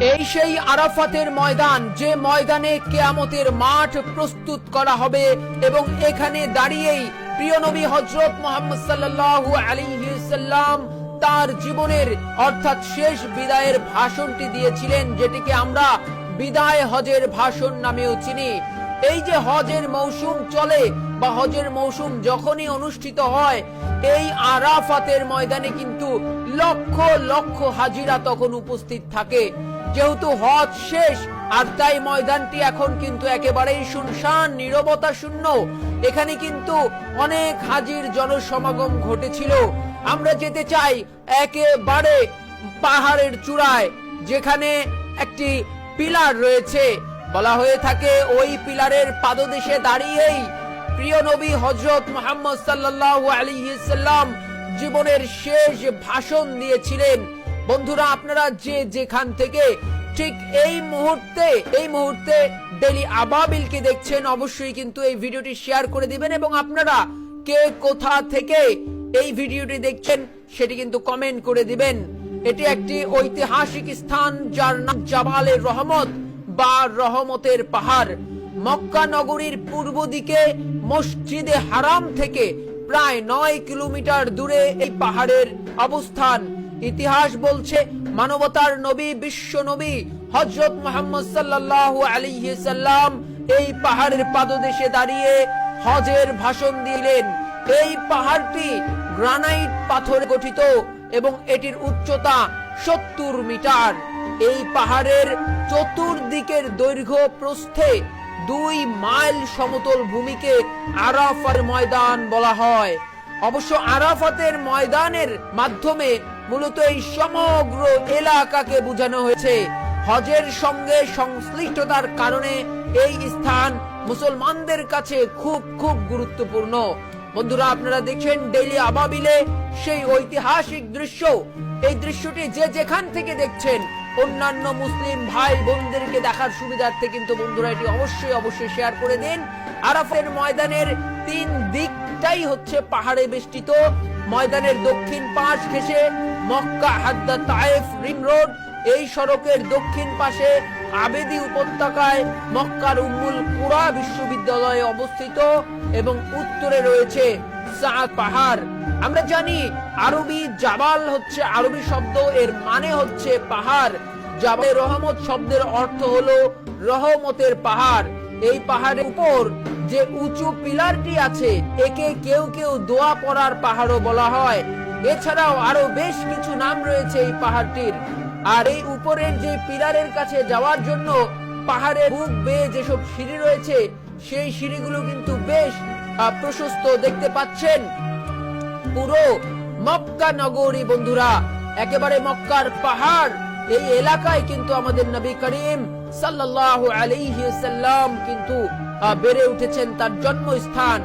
এই সেই আরাফাতের ময়দান, যে ময়দানে কিয়ামতের মাঠ প্রস্তুত করা হবে এবং এখানে দাঁড়িয়েই প্রিয় নবী হযরত মুহাম্মদ সাল্লাল্লাহু আলাইহি সাল্লাম তার জীবনের অর্থাৎ শেষ বিদায়ের ভাষণটি দিয়েছিলেন, যেটিকে আমরা বিদায় হজের ভাষণ নামেও চিনি। এই যে হজের মৌসুম চলে বা হজের মৌসুম যখনই অনুষ্ঠিত হয়, এই আরাফাতের ময়দানে কিন্তু লক্ষ লক্ষ হাজিরা তখন উপস্থিত থাকে। যেহেতু হজ শেষ, আর তাই ময়দানটি এখন কিন্তু একেবারেই শুনশান, নীরবতা শূন্য। এখানে কিন্তু অনেক হাজির জনসমাগম ঘটেছিল। আমরা যেতে চাই একেবারে পাহাড়ের চূড়ায়, যেখানে একটি পিলার রয়েছে। বলা হয়ে থাকে ওই পিলারের পাদদেশে দাঁড়িয়েই প্রিয় নবী হযরত মুহাম্মদ সাল্লাল্লাহু আলাইহি সাল্লাম জীবনের শেষ ভাষণ দিয়েছিলেন। বন্ধুরা, আপনারা যে যেখান থেকে ঠিক এই মুহূর্তে ডেইলি আবাবিলকে দেখছেন, অবশ্যই কিন্তু এই ভিডিওটি শেয়ার করে দিবেন এবং আপনারা কে কোথা থেকে এই ভিডিওটি দেখছেন সেটি কিন্তু কমেন্ট করে দিবেন। এটি একটি ঐতিহাসিক স্থান, যার নাম জাবালে রহমত বা রহমতের পাহাড়। মক্কা নগরীর পূর্ব দিকে মসজিদে হারাম থেকে প্রায় 9 কিলোমিটার দূরে এই পাহাড়ের অবস্থান। ইতিহাস বলছে মানবতার নবী, বিশ্ব নবী হযরত মুহাম্মদ সাল্লাল্লাহু আলাইহি সাল্লাম এই পাহাড়ের পাদদেশে দাঁড়িয়ে হজের ভাষণ দিলেন। এই পাহাড়টি গ্রানাইট পাথরে গঠিত এবং এটির উচ্চতা 70 মিটার। এই পাহাড়ের চতুর্দিকের দৈর্ঘ্য প্রস্থে 2 মাইল সমতল ভূমিকে আরাফার ময়দান বলা হয়। অবশ্য আরাফাতের ময়দানের মাধ্যমে মূলত এই সমগ্র এলাকাকে বোঝানো হয়েছে। হজের সঙ্গে সংশ্লিষ্টতার কারণে এই স্থান মুসলমানদের কাছে খুব খুব গুরুত্বপূর্ণ। বন্ধুরা, আপনারা দেখছেন ডেইলি আবাবিলে সেই ঐতিহাসিক দৃশ্য। এই দৃশ্যটি যে যেখান থেকে দেখছেন অন্যান্য মুসলিম ভাই বোনদেরকে দেখার সুবিধার্থে কিন্তু বন্ধুরা এটি অবশ্যই শেয়ার করে দিন। আরাফাতের ময়দানের 3 দিকটাই হচ্ছে পাহাড়ে বেষ্টিত। ময়দানের দক্ষিণ পাশ ঘেঁষে মক্কা হাদ্দা তায়েফ রিং রোড, এই সড়কের দক্ষিণ পাশে আবেদি উপত্যকায় মক্কার উম্মুল কুরা বিশ্ববিদ্যালয় অবস্থিত এবং উত্তরে রয়েছে সাদ পাহাড়। আমরা জানি আরবি জাবাল হচ্ছে আরবি শব্দ, এর মানে হচ্ছে পাহাড়। জাবালে রহমত শব্দের অর্থ হলো রহমতের পাহাড়। এই পাহাড়ের উপর যে উঁচু পিলারটি আছে, একে কেউ কেউ দোয়া পড়ার পাহাড়ও বলা হয়। এছাড়াও আরো বেশ কিছু নাম রয়েছে এই পাহাড়টির। আর এই উপরের যে পিলারের কাছে যাওয়ার জন্য পাহাড়ের বুক বেয়ে যেসব সিঁড়ি রয়েছে, সেই সিঁড়িগুলো কিন্তু বেশ প্রশস্ত দেখতে পাচ্ছেন। পুরো মক্কা নগরী বন্ধুরা, একেবারে মক্কার পাহাড়, এই এলাকায় কিন্তু আমাদের নবী করিম সাল্লাল্লাহু আলাইহি সাল্লাম কিন্তু বেড়ে উঠেছেন, তার জন্মস্থান।